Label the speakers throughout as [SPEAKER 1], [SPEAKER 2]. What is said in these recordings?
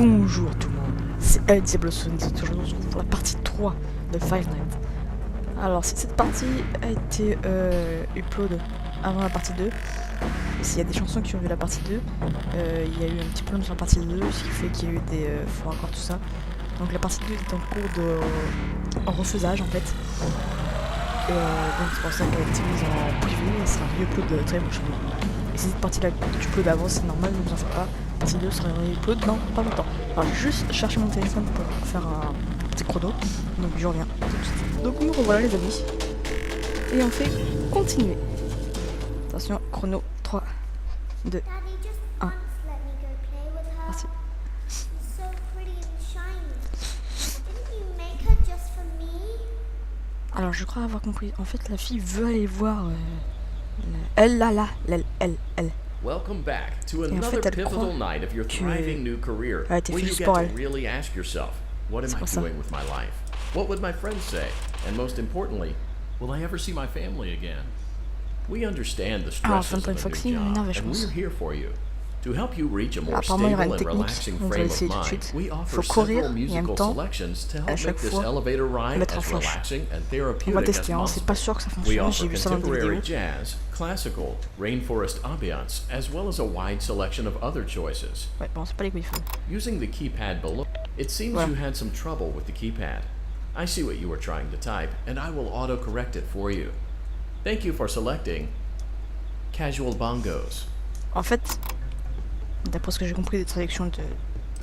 [SPEAKER 1] Bonjour tout le monde, c'est El Diablo Sonic, aujourd'hui on se retrouve pour la partie 3 de Five Nights. Alors si cette partie a été upload avant la partie 2, et s'il y a des chansons qui ont vu la partie 2, il y a eu un petit problème sur la partie 2, ce qui fait qu'il y a eu des faux raccords, tout ça. Donc la partie 2 est en cours de refaisage en fait. Et donc c'est pour ça qu'elle a été mise en privé et sera re-upload très prochainement. Et si cette partie là tu upload avant, c'est normal, ne vous en faites pas. La partie 2 sera re-upload dans pas longtemps. Alors je vais juste chercher mon téléphone pour faire un petit chrono. Donc je reviens tout de suite. Donc nous revoilà les amis. Et on fait continuer. Attention, chrono 3, 2, 1. Merci. Alors je crois avoir compris. En fait la fille veut aller voir elle.
[SPEAKER 2] Welcome back to
[SPEAKER 1] Et en
[SPEAKER 2] another
[SPEAKER 1] fait elle
[SPEAKER 2] pivotal
[SPEAKER 1] croit
[SPEAKER 2] night of your thriving new career,
[SPEAKER 1] a été
[SPEAKER 2] where
[SPEAKER 1] fait
[SPEAKER 2] you
[SPEAKER 1] juste
[SPEAKER 2] get
[SPEAKER 1] pour
[SPEAKER 2] to
[SPEAKER 1] elle.
[SPEAKER 2] really ask yourself, what am
[SPEAKER 1] C'est
[SPEAKER 2] I
[SPEAKER 1] pour ça.
[SPEAKER 2] doing with my life? What would my friends say? And most importantly, will I ever see my family again? We understand the
[SPEAKER 1] Alors
[SPEAKER 2] stresses
[SPEAKER 1] Phantom
[SPEAKER 2] of a
[SPEAKER 1] Foxy
[SPEAKER 2] new
[SPEAKER 1] m'énerve
[SPEAKER 2] job,
[SPEAKER 1] je
[SPEAKER 2] and
[SPEAKER 1] pense.
[SPEAKER 2] we're here for you. To help you reach a more
[SPEAKER 1] Apparemment il y aura
[SPEAKER 2] stable
[SPEAKER 1] une
[SPEAKER 2] and
[SPEAKER 1] technique,
[SPEAKER 2] relaxing
[SPEAKER 1] on va
[SPEAKER 2] frame of
[SPEAKER 1] essayer tout de
[SPEAKER 2] mind,
[SPEAKER 1] suite.
[SPEAKER 2] we
[SPEAKER 1] Il
[SPEAKER 2] offer
[SPEAKER 1] faut courir
[SPEAKER 2] several
[SPEAKER 1] et en même
[SPEAKER 2] musical
[SPEAKER 1] temps,
[SPEAKER 2] selections to
[SPEAKER 1] à
[SPEAKER 2] help
[SPEAKER 1] chaque
[SPEAKER 2] make this
[SPEAKER 1] fois,
[SPEAKER 2] elevator ride
[SPEAKER 1] mettre un
[SPEAKER 2] as
[SPEAKER 1] flash.
[SPEAKER 2] relaxing and
[SPEAKER 1] On va
[SPEAKER 2] therapeutic as
[SPEAKER 1] tester, hein. C'est
[SPEAKER 2] possible.
[SPEAKER 1] pas sûr que ça
[SPEAKER 2] We
[SPEAKER 1] fonctionne, j'ai
[SPEAKER 2] offer
[SPEAKER 1] vu ça dans des
[SPEAKER 2] contemporary
[SPEAKER 1] vidéos.
[SPEAKER 2] jazz, classical, rainforest ambiance, as well as a wide selection of other choices.
[SPEAKER 1] Ouais, bon c'est pas les couilles.
[SPEAKER 2] Using the keypad below, it seems
[SPEAKER 1] Voilà.
[SPEAKER 2] you had some trouble with the keypad. I see what you were trying to type, and I will auto-correct it for you. Thank you for selecting Casual Bongos.
[SPEAKER 1] En fait, d'après ce que j'ai compris des traductions de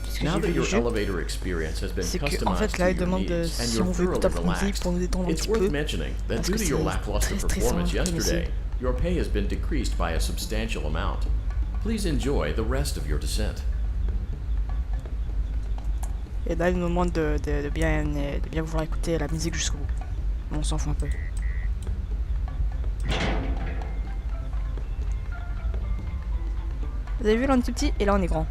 [SPEAKER 1] ce que
[SPEAKER 2] Now
[SPEAKER 1] j'ai
[SPEAKER 2] that
[SPEAKER 1] vu du
[SPEAKER 2] your
[SPEAKER 1] jeu,
[SPEAKER 2] elevator experience has been
[SPEAKER 1] c'est que en
[SPEAKER 2] customized
[SPEAKER 1] fait
[SPEAKER 2] to
[SPEAKER 1] là il
[SPEAKER 2] your
[SPEAKER 1] demande
[SPEAKER 2] needs
[SPEAKER 1] si
[SPEAKER 2] and
[SPEAKER 1] on
[SPEAKER 2] you're
[SPEAKER 1] veut écouter
[SPEAKER 2] thoroughly
[SPEAKER 1] un peu de musique pour nous
[SPEAKER 2] relaxed,
[SPEAKER 1] détendre un
[SPEAKER 2] it's
[SPEAKER 1] petit
[SPEAKER 2] worth
[SPEAKER 1] peu.
[SPEAKER 2] mentioning that
[SPEAKER 1] Parce
[SPEAKER 2] due
[SPEAKER 1] que
[SPEAKER 2] to your
[SPEAKER 1] c'est
[SPEAKER 2] lackluster
[SPEAKER 1] très stressant
[SPEAKER 2] performance
[SPEAKER 1] un peu, mais
[SPEAKER 2] yesterday, your pay has been decreased by a substantial amount. Please enjoy the rest of your descent.
[SPEAKER 1] Et là il nous demande de bien vouloir écouter la musique jusqu'au bout. On s'en fout un peu. Vous avez vu là on est tout petit et là on est grand.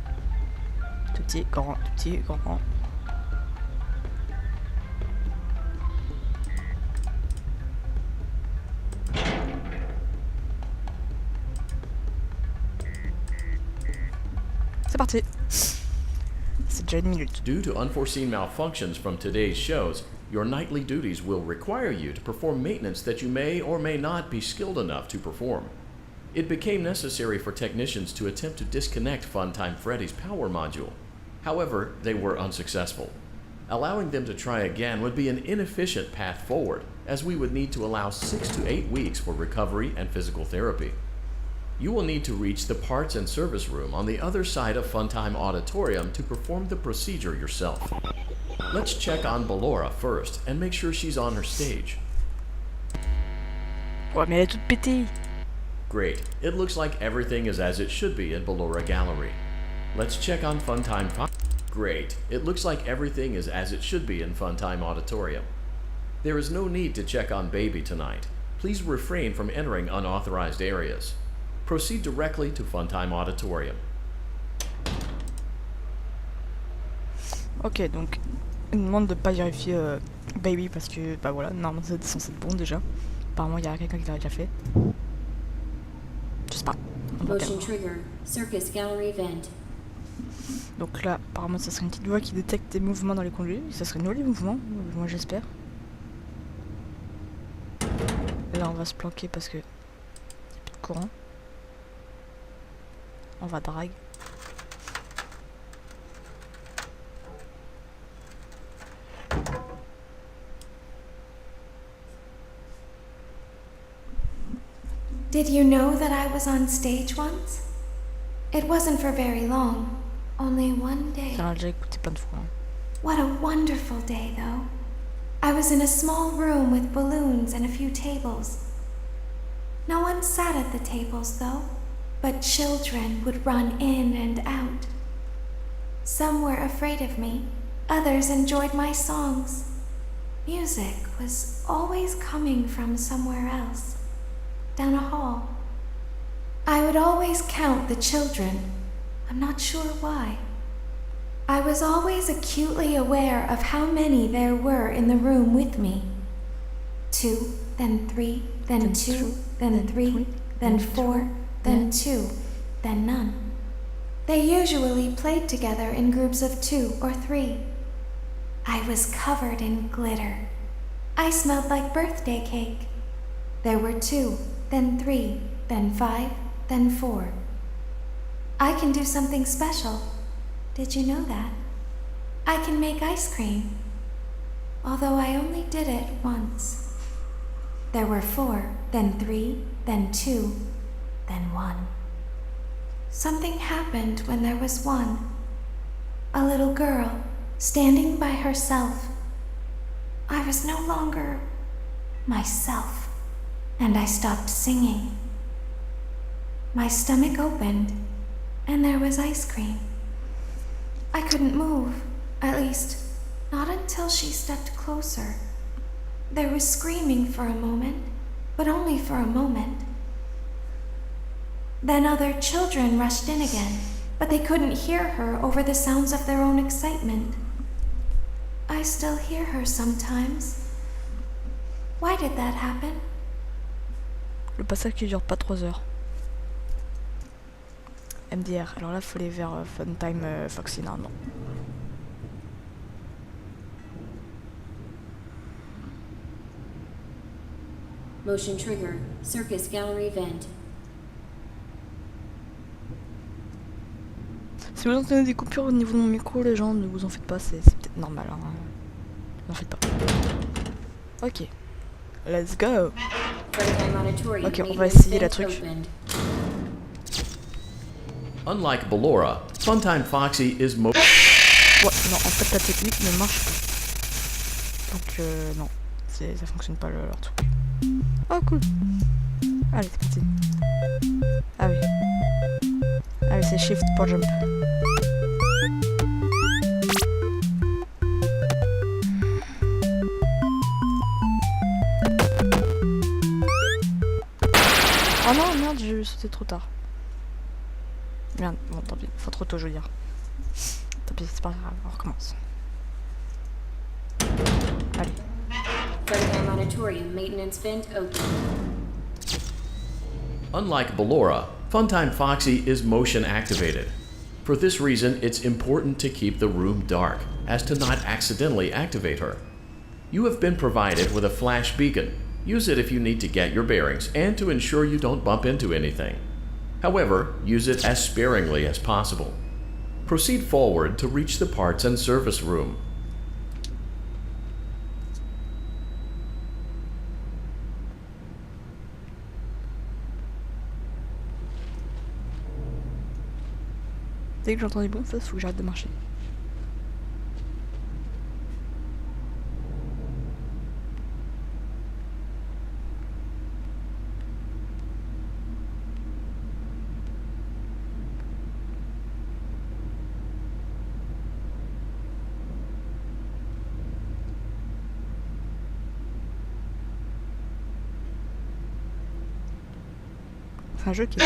[SPEAKER 1] Tout petit, grand, tout petit, grand. C'est parti. C'est déjà une minute.
[SPEAKER 2] Due to unforeseen malfunctions from today's shows, your nightly duties will require you to perform maintenance that you may or may not be skilled enough to perform. It became necessary for technicians to attempt to disconnect Funtime Freddy's power module. However, they were unsuccessful. Allowing them to try again would be an inefficient path forward, as we would need to allow 6 to 8 weeks for recovery and physical therapy. You will need to reach the parts and service room on the other side of Funtime Auditorium to perform the procedure yourself. Let's check on Ballora first and make sure she's on her stage.
[SPEAKER 1] Ouais mais elle est toute pétée.
[SPEAKER 2] Great. It looks like everything is as it should be in Ballora Gallery. Let's check on Funtime. Great. It looks like everything is as it should be in Funtime Auditorium. There is no need to check on Baby tonight. Please refrain from entering unauthorized areas. Proceed directly to Funtime Auditorium.
[SPEAKER 1] Ok, donc il me demande de pas vérifier Baby parce que bah voilà, normalement c'est censé être bon déjà. Apparemment il y a quelqu'un qui l'a déjà fait. Je sais pas. On va
[SPEAKER 3] Motion
[SPEAKER 1] perdre.
[SPEAKER 3] trigger. Circus gallery vent.
[SPEAKER 1] Donc là, apparemment ça serait une petite voix qui détecte des mouvements dans les conduits. Ça serait nous les mouvements, moi j'espère. Là on va se planquer parce que il n'y a plus de courant. On va drag.
[SPEAKER 4] Did you know that I was on stage once? It wasn't for very long, only one day.
[SPEAKER 1] Ça, on l'a déjà écouté plein de fois. Hein.
[SPEAKER 4] What a wonderful day, though. I was in a small room with balloons and a few tables. No one sat at the tables, though, but children would run in and out. Some were afraid of me, others enjoyed my songs. Music was always coming from somewhere else, down a hall. I would always count the children. I'm not sure why. I was always acutely aware of how many there were in the room with me. 2, then 3, then 2, then 3, then 4, then 2, then none. They usually played together in groups of 2 or 3. I was covered in glitter. I smelled like birthday cake. There were 2, then 3, then 5, then 4. I can do something special. Did you know that? I can make ice cream. Although I only did it once. There were 4, then 3, then 2, then 1. Something happened when there was 1. A little girl standing by herself. I was no longer myself, and I stopped singing. My stomach opened, and there was ice cream. I couldn't move, at least, not until she stepped closer. There was screaming for a moment, but only for a moment. Then other children rushed in again, but they couldn't hear her over the sounds of their own excitement. I still hear her sometimes. Why did that happen?
[SPEAKER 1] Le passage qui dure pas 3 heures. MDR, alors là faut aller vers Funtime Foxy normalement.
[SPEAKER 3] Motion trigger. Circus gallery vent.
[SPEAKER 1] Si vous entendez des coupures au niveau de mon micro, les gens, ne vous en faites pas, c'est peut-être normal. Hein. Ne vous en faites pas. Ok. Let's go. Ok, on va essayer la truc.
[SPEAKER 2] Unlike Ballora, Funtime Foxy is
[SPEAKER 1] Ouais, non, en fait la technique ne marche pas. Donc non, ça fonctionne pas leur truc. Oh cool. Allez, c'est parti. Ah oui. Ah oui, c'est shift pour jump. Oh non, merde, j'ai sauté trop tard. Merde, bon tant pis, faut trop tôt je veux dire. Tant pis, c'est pas grave, on recommence. Allez.
[SPEAKER 2] Unlike Ballora, Funtime Foxy is motion activated. For this reason, it's important to keep the room dark, as to not accidentally activate her. You have been provided with a flash beacon. Use it if you need to get your bearings and to ensure you don't bump into anything. However, use it as sparingly as possible. Proceed forward to reach the parts and service room.
[SPEAKER 1] Dès que j'entends des bruits, il faut que j'arrête de marcher. C'est un jeu qui est...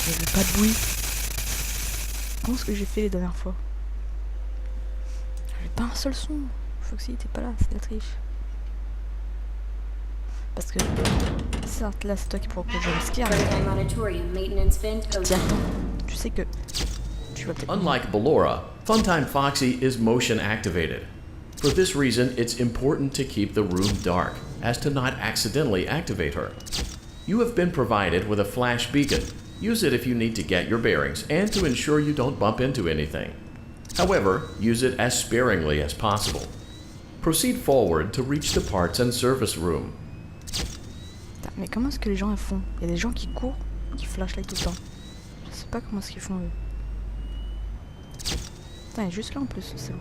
[SPEAKER 1] Mais pas de bruit. Comment est-ce que j'ai fait les dernières fois? J'avais pas un seul son. Foxy était pas là, c'est de la triche. Parce que... Certes, là c'est toi qui provoque le jumpscare, mais... Tu t'y attends. Tu sais que... Tu vas peut-être...
[SPEAKER 2] Unlike Ballora, Funtime Foxy is motion activated. For this reason, it's important to keep the room dark, as to not accidentally activate her. You have been provided with a flash beacon. Use it if you need to get your bearings and to ensure you don't bump into anything. However, use it as sparingly as possible. Proceed forward to reach the parts and service room.
[SPEAKER 1] Putain, mais comment est-ce que les gens font? Il y a des gens qui courent, qui flashlight tout le temps. Je sais pas comment est-ce qu'ils font eux. Putain, il est juste là en plus, c'est bon.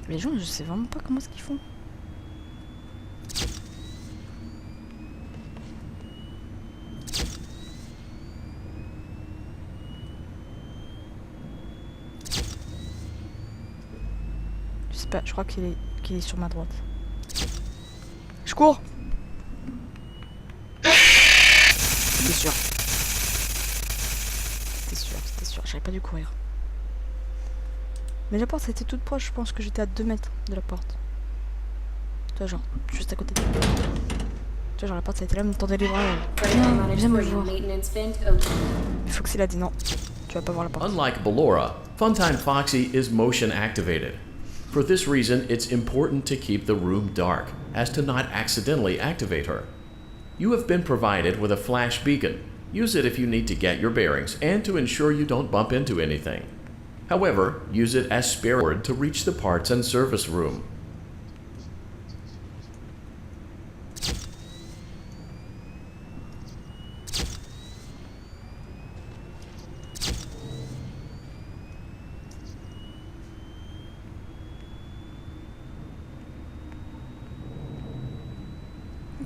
[SPEAKER 1] Les gens, je sais vraiment pas comment est-ce qu'ils font. Je sais pas, je crois qu'il est sur ma droite. Je cours! C'était sûr. C'était sûr, j'aurais pas dû courir. Mais la porte était toute proche, je pense que j'étais à 2 mètres de la porte. Toi, genre, juste à côté. Tu vois, genre, la porte, ça a été là, mais t'entendais les bras.
[SPEAKER 3] Freddy
[SPEAKER 1] Viens me voir.
[SPEAKER 3] Auditorium maintenance vent open.
[SPEAKER 1] Il faut que c'est là, dit non. Tu vas pas voir la porte.
[SPEAKER 2] Unlike Ballora, Funtime Foxy is motion activated. For this reason, it's important to keep the room dark, as to not accidentally activate her. You have been provided with a flash beacon. Use it if you need to get your bearings and to ensure you don't bump into anything. However, use it as spare word to reach the parts and service room.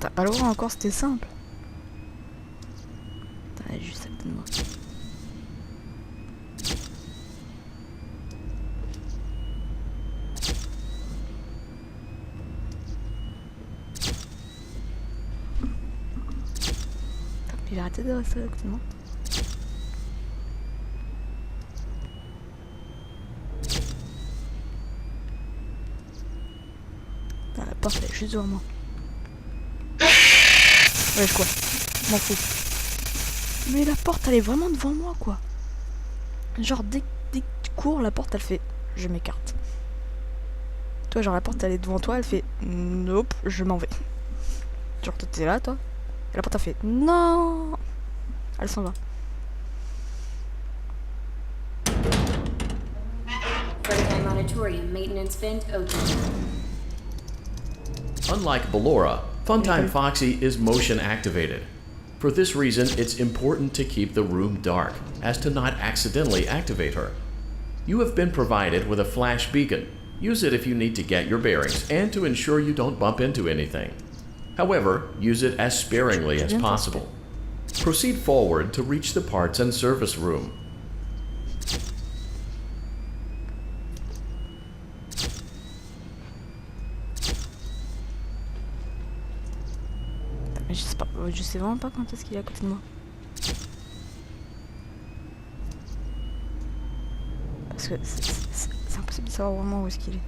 [SPEAKER 1] T'as pas le droit encore, c'était simple. T'as juste à côté de moi. Il va arrêter de rester là, actuellement. Putain, la porte elle est juste devant moi. Ouais, quoi. M'en fous. Mais la porte elle est vraiment devant moi, quoi. Genre, dès que tu cours, la porte elle fait. Je m'écarte. Toi, genre, la porte elle est devant toi, elle fait. Nope, je m'en vais. Genre, toi t'es là, toi. Et la porte elle fait. Non. Elle s'en va.
[SPEAKER 3] Freddy Auditorium maintenance vent open.
[SPEAKER 2] Unlike Ballora, Funtime Foxy is motion activated. For this reason, it's important to keep the room dark, as to not accidentally activate her. You have been provided with a flash beacon. Use it if you need to get your bearings and to ensure you don't bump into anything. However, use it as sparingly as possible. Proceed forward to reach the parts and service room.
[SPEAKER 1] Mais je sais vraiment pas quand est-ce qu'il est à côté de moi. Parce que c'est impossible de savoir vraiment où est-ce qu'il est.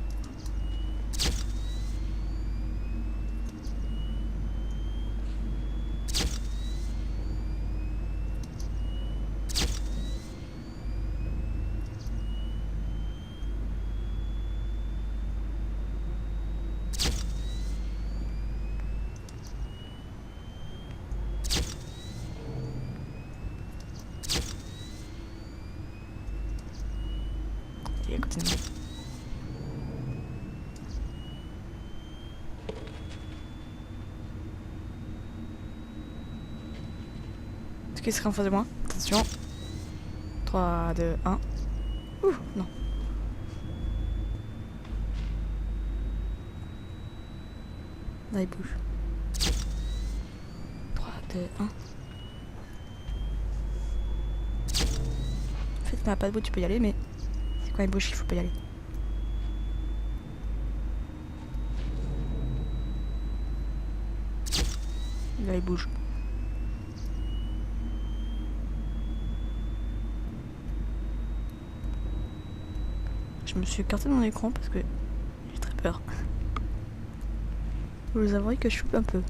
[SPEAKER 1] Il est à côté de moi. Est-ce qu'il serait en face de moi? Attention. 3, 2, 1. Ouh, non. Là, il bouge. 3, 2, 1. En fait, quand il n'y a pas de bout, tu peux y aller, mais c'est quand il bouge qu'il faut pas y aller. Là, il bouge. Je me suis écarté de mon écran parce que j'ai très peur. Je vous avouer que je suis un peu.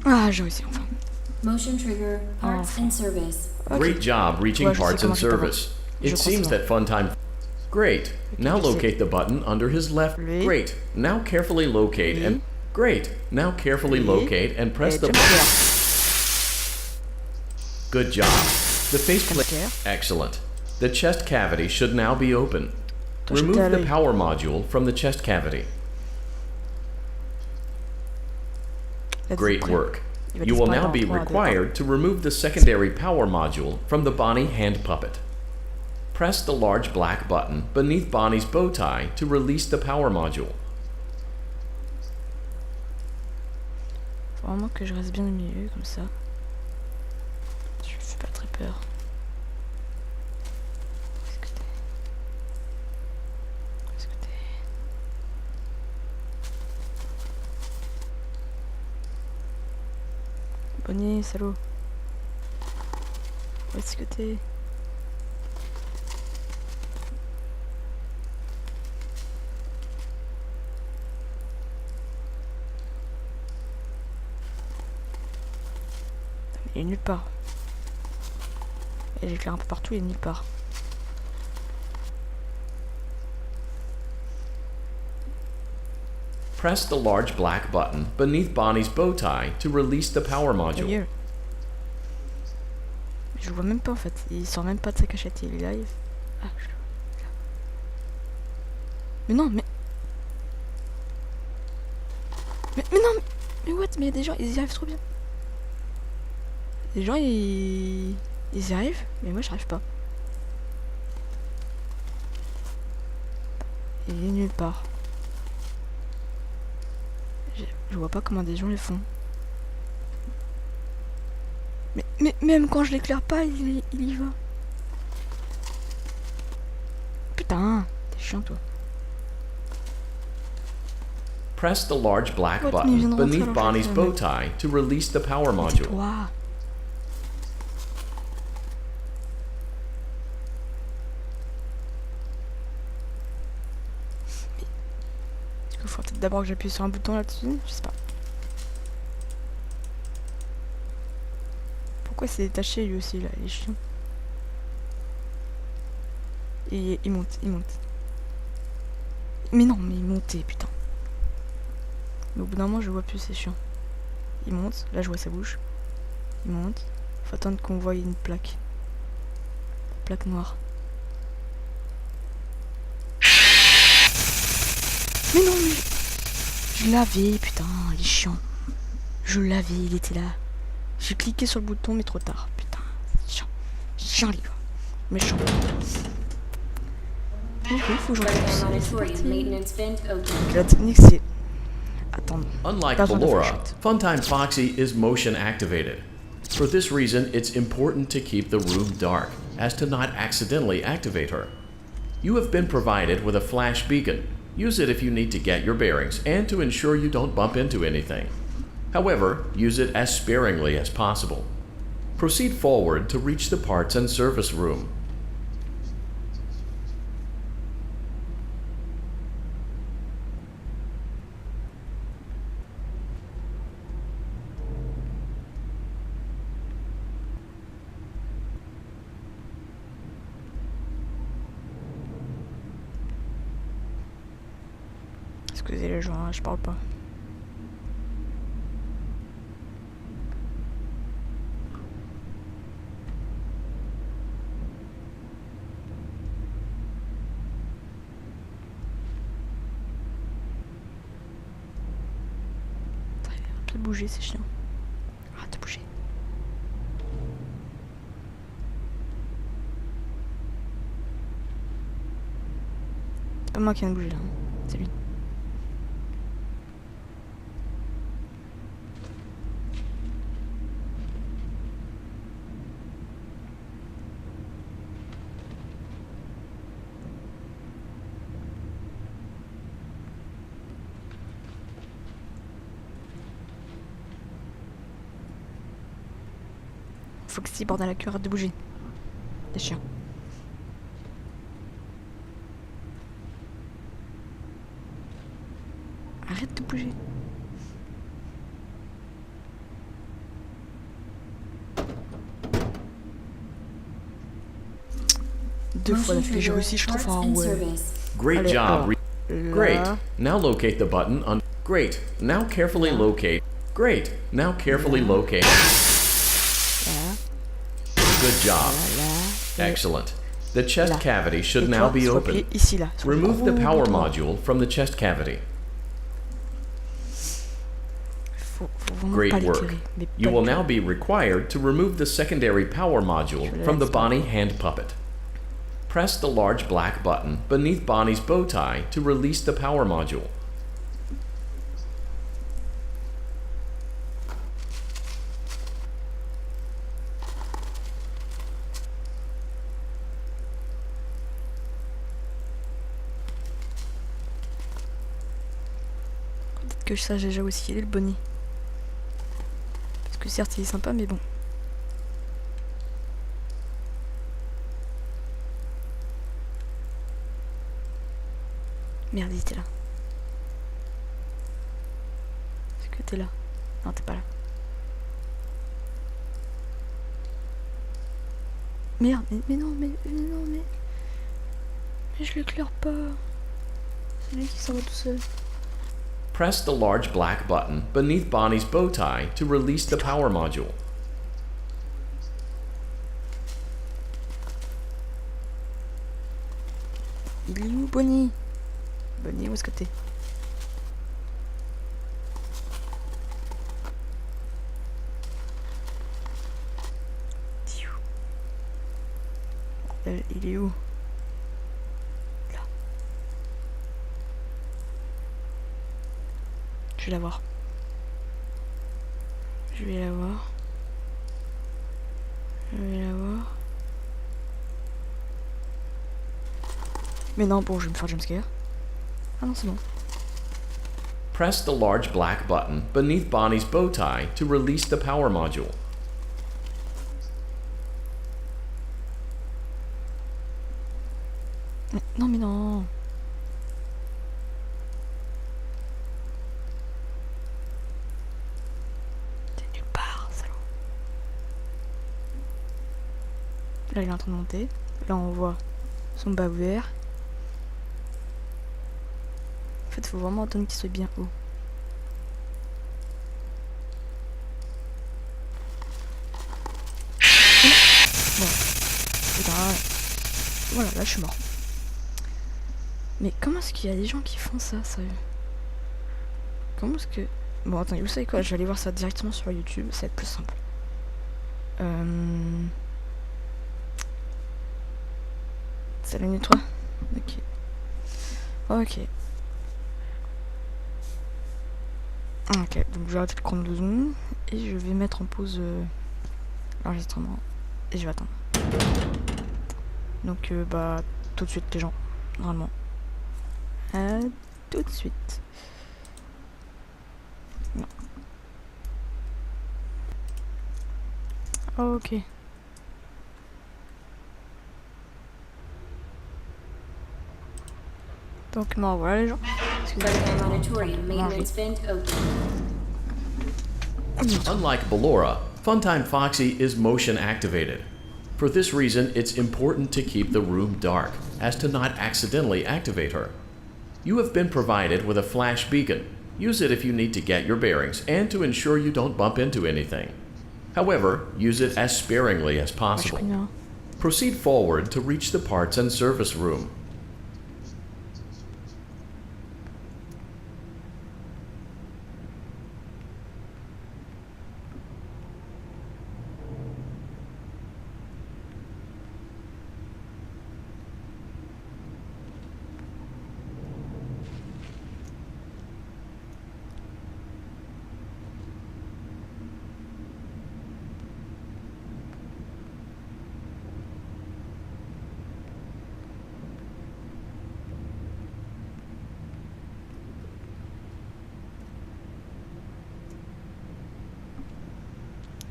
[SPEAKER 1] Ah, j'ai réussi enfin.
[SPEAKER 3] Motion trigger, parts and service.
[SPEAKER 1] Ok.
[SPEAKER 2] Great job reaching
[SPEAKER 1] Ouais, je sais
[SPEAKER 2] parts
[SPEAKER 1] comment
[SPEAKER 2] and
[SPEAKER 1] je fais d'abord.
[SPEAKER 2] service.
[SPEAKER 1] Je
[SPEAKER 2] It
[SPEAKER 1] crois
[SPEAKER 2] seems
[SPEAKER 1] c'est
[SPEAKER 2] that Funtime. Great. Now
[SPEAKER 1] je sais.
[SPEAKER 2] locate the button under his left.
[SPEAKER 1] Lui.
[SPEAKER 2] Great. Now carefully locate
[SPEAKER 1] Lui.
[SPEAKER 2] and. Great. Now carefully
[SPEAKER 1] Lui.
[SPEAKER 2] locate and press
[SPEAKER 1] Et
[SPEAKER 2] the.
[SPEAKER 1] jump scare.
[SPEAKER 2] Good job. The faceplate.
[SPEAKER 1] scare.
[SPEAKER 2] Excellent. The chest cavity should now be open.
[SPEAKER 1] Toi, j'étais
[SPEAKER 2] Remove
[SPEAKER 1] à
[SPEAKER 2] the
[SPEAKER 1] l'œil.
[SPEAKER 2] power module from the chest cavity.
[SPEAKER 1] Il a
[SPEAKER 2] Great
[SPEAKER 1] disparaître.
[SPEAKER 2] work.
[SPEAKER 1] Il va
[SPEAKER 2] You will now
[SPEAKER 1] disparaître
[SPEAKER 2] be
[SPEAKER 1] en 3, 2, 1.
[SPEAKER 2] required to remove the secondary power module from the Bonnie hand puppet. Press the large black button beneath Bonnie's bow tie to release the power module.
[SPEAKER 1] Faut vraiment que je reste bien au milieu, comme ça. Je fais pas très peur. Où est-ce que t'es? Où est-ce que t'es? Bonnier, salaud. Où est-ce que t'es? Il est nulle part. Et j'éclaire un peu partout, il est nulle part.
[SPEAKER 2] Press the large black button beneath Bonnie's bow tie to release the power
[SPEAKER 1] Ta
[SPEAKER 2] module.
[SPEAKER 1] gueule. Je le vois même pas en fait. Il sort même pas de sa cachette. Il arrive. Ah, je le vois. Là. Mais non, mais. Mais non, mais what? Mais il y a des gens, ils y arrivent trop bien. Les gens, ils y arrivent, mais moi, j'arrive pas. Il est nulle part. Je vois pas comment des gens les font. Mais même quand je l'éclaire pas, il y va. Putain, t'es chiant toi.
[SPEAKER 2] Press the large black
[SPEAKER 1] What? Mais il vient
[SPEAKER 2] button
[SPEAKER 1] de rentrer,
[SPEAKER 2] beneath
[SPEAKER 1] alors je
[SPEAKER 2] Bonnie's
[SPEAKER 1] vais
[SPEAKER 2] bow
[SPEAKER 1] faire
[SPEAKER 2] tie to release the power
[SPEAKER 1] Mais
[SPEAKER 2] module.
[SPEAKER 1] tais-toi. Il faut peut-être d'abord que j'appuie sur un bouton là-dessus, je sais pas. Pourquoi c'est détaché lui aussi là, il est chiant. Et il monte, il monte. Mais non, mais il montait, putain. Mais au bout d'un moment je le vois plus, c'est chiant. Il monte, là je vois sa bouche. Il monte. Faut attendre qu'on voie une plaque. Plaque noire. Mais non, mais je l'avais, putain, il est chiant. Je l'avais, il était là. J'ai cliqué sur le bouton, mais trop tard. Putain, c'est chiant. Chiant, les gars. Méchant. Donc, il faut que je
[SPEAKER 3] Freddy
[SPEAKER 1] retrouve ça. C'est
[SPEAKER 3] Auditorium
[SPEAKER 1] parti.
[SPEAKER 3] maintenance vent open.
[SPEAKER 1] Donc, la technique, c'est attendre.
[SPEAKER 2] Unlike
[SPEAKER 1] Pas besoin de
[SPEAKER 2] Ballora,
[SPEAKER 1] flashlight.
[SPEAKER 2] Funtime Foxy is motion activated. For this reason, it's important to keep the room dark, as to not accidentally activate her. You have been provided with a flash beacon. Use it if you need to get your bearings and to ensure you don't bump into anything. However, use it as sparingly as possible. Proceed forward to reach the parts and service room.
[SPEAKER 1] Excusez les gens, hein, je parle pas. Arrête de bouger, c'est chiant. Arrête de bouger. C'est pas moi qui viens de bouger là, hein. C'est lui. Faut que si bordel à la queue, arrête de bouger. T'es chiant. Arrête de bouger. Deux fois
[SPEAKER 3] Motion
[SPEAKER 1] d'affilée, j'ai
[SPEAKER 3] trigger
[SPEAKER 1] réussi, je trouve.
[SPEAKER 3] parts
[SPEAKER 1] Ah
[SPEAKER 3] in
[SPEAKER 1] ouais.
[SPEAKER 3] service.
[SPEAKER 2] Great
[SPEAKER 1] Allez,
[SPEAKER 2] job.
[SPEAKER 1] alors, là.
[SPEAKER 2] Great. Now locate the button on. Great. Now carefully locate. Great. Now carefully locate.
[SPEAKER 1] Là,
[SPEAKER 2] Good job.
[SPEAKER 1] là, et
[SPEAKER 2] Excellent. The chest
[SPEAKER 1] là.
[SPEAKER 2] cavity
[SPEAKER 1] Et
[SPEAKER 2] should
[SPEAKER 1] toi,
[SPEAKER 2] now be
[SPEAKER 1] sois
[SPEAKER 2] open.
[SPEAKER 1] plié ici, là. Sur le
[SPEAKER 2] Remove the
[SPEAKER 1] gros
[SPEAKER 2] power
[SPEAKER 1] bouton.
[SPEAKER 2] module from the chest cavity.
[SPEAKER 1] Faut vraiment
[SPEAKER 2] Great
[SPEAKER 1] pas
[SPEAKER 2] work.
[SPEAKER 1] l'éclairer, mais
[SPEAKER 2] You
[SPEAKER 1] pas
[SPEAKER 2] will
[SPEAKER 1] du
[SPEAKER 2] now be required to remove the secondary power module
[SPEAKER 1] Je vais
[SPEAKER 2] from the
[SPEAKER 1] laisser.
[SPEAKER 2] Bonnie hand puppet. Press the large black button beneath Bonnie's bow tie to release the power module.
[SPEAKER 1] Que je sache déjà aussi, il est le Bonnie. Parce que certes il est sympa mais bon. Merde, il était là. Est-ce que t'es là? Non, t'es pas là. Merde, mais non, mais non, mais je l'éclaire pas. C'est lui qui s'en va tout seul.
[SPEAKER 2] Press the large black button beneath Bonnie's bow tie to release the power module.
[SPEAKER 1] Il est où, Bonnie? Bonnie, où est-ce que t'es? Il est où? Là. Je vais la voir. Je vais la voir. Je vais la voir. Mais non, bon, je vais me faire jumpscare. Ah non, c'est bon.
[SPEAKER 2] Press the large black button beneath Bonnie's bow tie to release the power module.
[SPEAKER 1] Non, mais non. T'es nulle part, salaud. Là, il est en train de monter. Là, on voit son bas ouvert. En fait, faut vraiment attendre qu'il soit bien haut. Bon. Putain. Voilà, là, je suis mort. Mais comment est-ce qu'il y a des gens qui font ça, sérieux? Comment est-ce que... Bon, attendez, vous savez quoi? Je vais aller voir ça directement sur YouTube, ça va être plus simple. C'est la ligne 3? Ok. Ok. Ok, donc je vais arrêter le chrono 2 secondes et je vais mettre en pause l'enregistrement et je vais attendre. Donc bah tout de suite les gens, normalement. Tout de suite. Non. Ok. Donc non, voilà les gens.
[SPEAKER 3] Freddy Auditorium maintenance vent open.
[SPEAKER 2] Unlike Ballora, Funtime Foxy is motion activated. For this reason, it's important to keep the room dark, as to not accidentally activate her. You have been provided with a flash beacon. Use it if you need to get your bearings and to ensure you don't bump into anything. However, use it as sparingly as possible. Proceed forward to reach the parts and service room.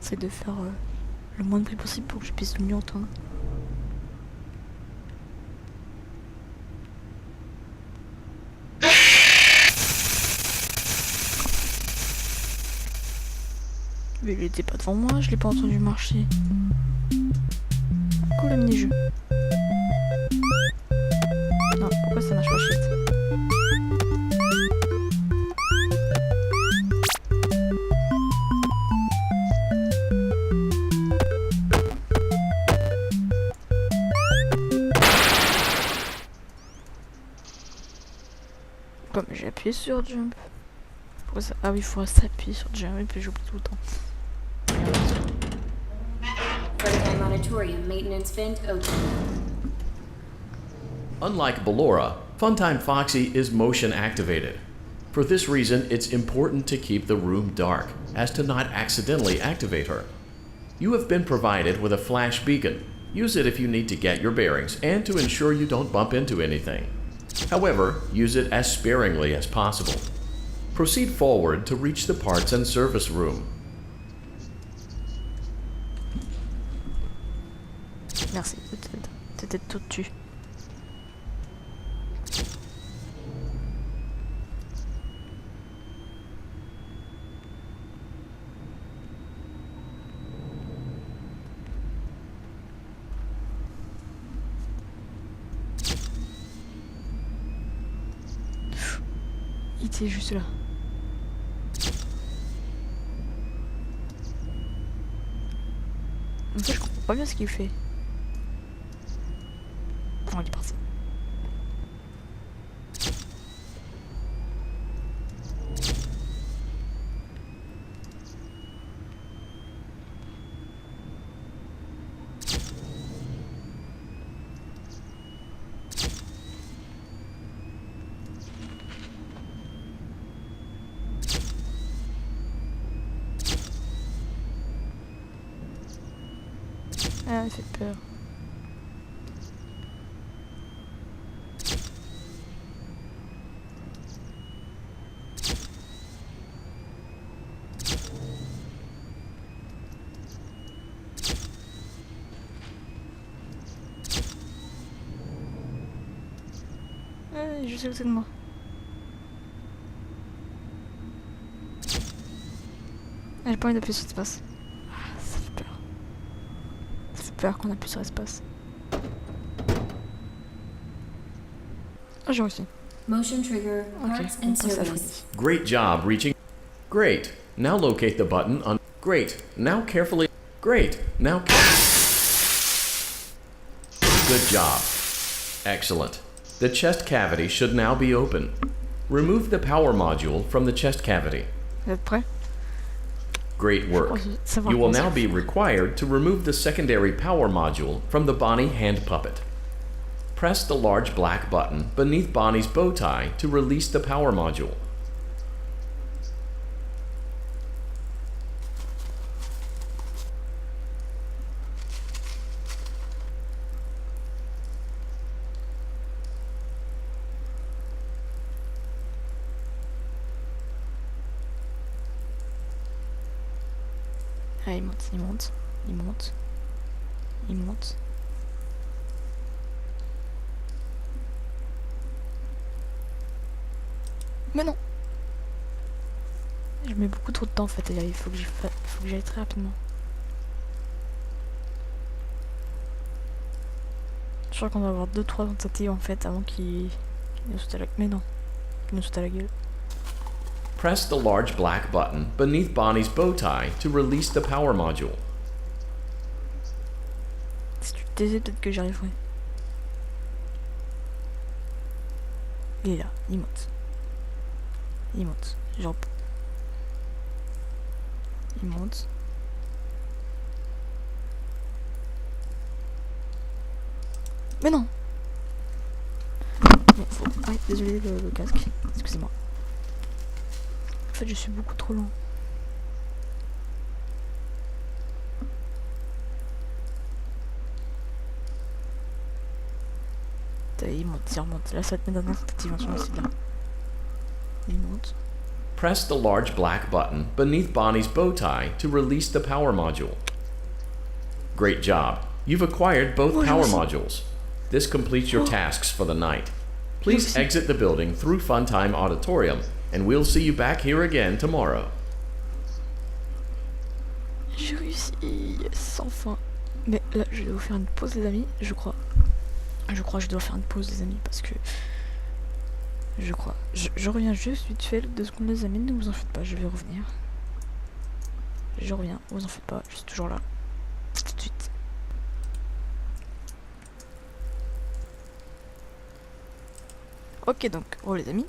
[SPEAKER 1] C'est de faire le moins de bruit possible pour que je puisse mieux entendre. Mais il était pas devant moi, je l'ai pas entendu marcher. Cool le mini-jeu. Non, pourquoi ça marche pas shit? Bon, mais j'ai appuyé sur jump. Pourquoi ça... Ah oui, il faut s'appuyer sur jump et puis j'oublie tout le temps.
[SPEAKER 3] Freddy Auditorium maintenance vent open.
[SPEAKER 2] Unlike Ballora, Funtime Foxy is motion activated. For this reason, it's important to keep the room dark, as to not accidentally activate her. You have been provided with a flash beacon. Use it if you need to get your bearings and to ensure you don't bump into anything. However, use it as sparingly as possible. Proceed forward to reach the parts and service room.
[SPEAKER 1] Merci, t'étais tout dessus. Il était juste là. En fait, je comprends pas bien ce qu'il fait. Oh, il est parti. Ah, il fait peur. Ah, je sais où c'est de moi. Ah, j'ai pas envie d'appuyer sur espace. Ah, ça fait peur. Ça fait peur qu'on appuie sur espace. Ah, j'ai réussi.
[SPEAKER 3] Motion trigger,
[SPEAKER 1] Ok,
[SPEAKER 3] parts
[SPEAKER 1] on
[SPEAKER 3] and
[SPEAKER 1] passe à
[SPEAKER 3] service.
[SPEAKER 1] Freddy.
[SPEAKER 2] Great job reaching. Great. Now locate the button on. Great. Now carefully. Great. Now. Good job. Excellent. The chest cavity should now be open. Remove the power module from the chest cavity.
[SPEAKER 1] Vous êtes prêts?
[SPEAKER 2] Great work.
[SPEAKER 1] Savoir
[SPEAKER 2] You will
[SPEAKER 1] comment ça
[SPEAKER 2] now be
[SPEAKER 1] fait.
[SPEAKER 2] required to remove the secondary power module from the Bonnie hand puppet. Press the large black button beneath Bonnie's bow tie to release the power module.
[SPEAKER 1] Ah, il monte, il monte, il monte, il monte. Mais non! Je mets beaucoup trop de temps en fait, et là, il faut que j'aille très rapidement. Je crois qu'on va avoir 2-3 tentatives en fait avant qu'il nous saute à la... Mais non, qu'il nous saute à la gueule.
[SPEAKER 2] Press the large black button beneath Bonnie's bow tie to release the power module.
[SPEAKER 1] Si tu te taisais, peut-être que j'y arriverai. Il est là, il monte. Il monte, genre... Il monte. Mais non! Bon, faut... Ah, désolé le casque, excusez-moi. En fait, je suis beaucoup trop lent. Il monte, il remonte. Là, ça va te mettre dans une tentative, hein, c'est bien. Il monte.
[SPEAKER 2] Press the large black button beneath Bonnie's bow tie to release the power module. Great job. You've acquired both power modules. This completes your tasks for the night. Please exit the building through Funtime Auditorium, and we'll see you back here again tomorrow.
[SPEAKER 1] J'ai réussi, yes, enfin. Mais là, je vais vous faire une pause, les amis, je crois. Je crois que je dois faire une pause, les amis, parce que... Je crois. Je reviens juste vite fait, 2 secondes, les amis, ne vous en faites pas, je vais revenir. Je reviens, vous en faites pas, je suis toujours là. Tout de suite. Ok, donc, les amis,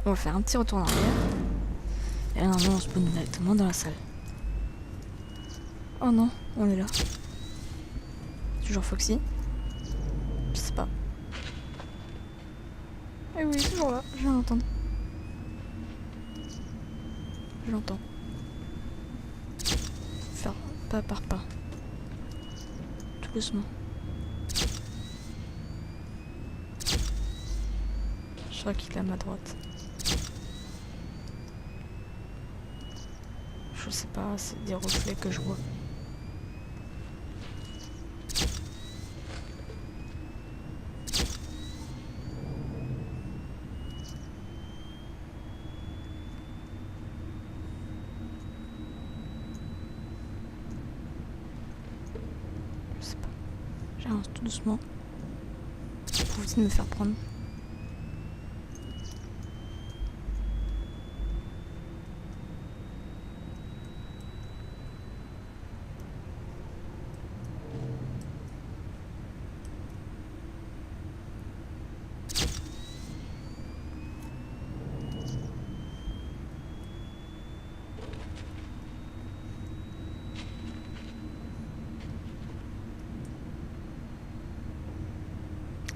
[SPEAKER 1] on va faire un petit retour en arrière. Et là, normalement, on se pose directement dans la salle. Oh non, on est là. Toujours Foxy. Je sais pas. Eh oui, toujours là, je viens d'entendre. Je l'entends. Faire pas par pas. Tout doucement. Je crois qu'il est à ma droite. sais pas, c'est des reflets que je vois. Je sais pas. J'avance tout doucement. Pour essayer de me faire prendre.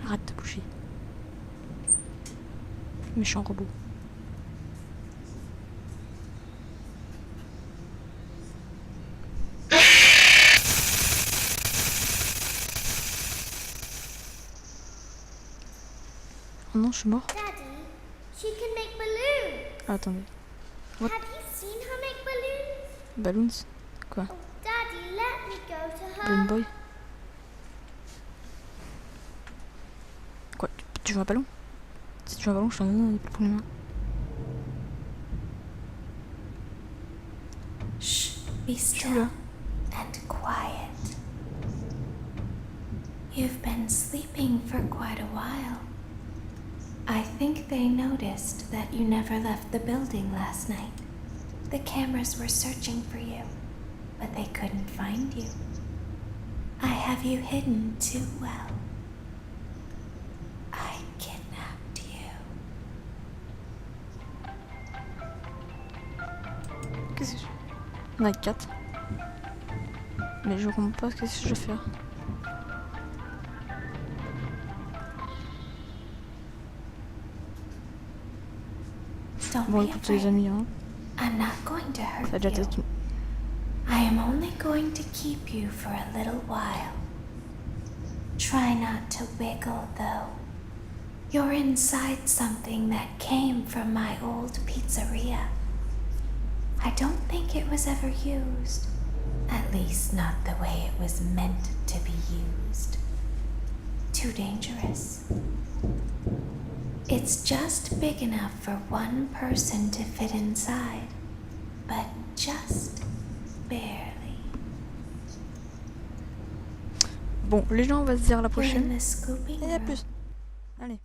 [SPEAKER 1] Arrête de bouger. Méchant robot. Oh non, je suis mort.
[SPEAKER 5] Daddy, she can make balloons.
[SPEAKER 1] Ah, attendez. What?
[SPEAKER 5] Have you seen her make balloons?
[SPEAKER 1] Balloons? Quoi?
[SPEAKER 5] Oh, Daddy, let me go to her.
[SPEAKER 1] Balloon Boy? Quoi? Tu veux un ballon? Si tu veux un ballon, je t'en donne pour les mains.
[SPEAKER 4] Shh, be
[SPEAKER 1] Je suis
[SPEAKER 4] still
[SPEAKER 1] là.
[SPEAKER 4] and quiet. You've been sleeping for quite a while. I think they noticed that you never left the building last night. The cameras were searching for you, but they couldn't find you. I have you hidden too well. I kidnapped you.
[SPEAKER 1] Qu'est-ce que je... On a 4. Mais je comprends pas ce que je vais faire.
[SPEAKER 4] Don't
[SPEAKER 1] Bon,
[SPEAKER 4] be
[SPEAKER 1] écoute les
[SPEAKER 4] afraid.
[SPEAKER 1] amis, hein.
[SPEAKER 4] I'm not going to hurt
[SPEAKER 1] Ça a déjà
[SPEAKER 4] you.
[SPEAKER 1] été...
[SPEAKER 4] I am only going to keep you for a little while. Try not to wiggle, though. You're inside something that came from my old pizzeria. I don't think it was ever used. At least not the way it was meant to be used. Too dangerous. It's just big enough for one person to fit inside, but just barely.
[SPEAKER 1] Bon, les gens, on va se dire à la
[SPEAKER 4] We're in
[SPEAKER 1] prochaine.
[SPEAKER 4] the scooping
[SPEAKER 1] Et à
[SPEAKER 4] room.
[SPEAKER 1] plus. Allez.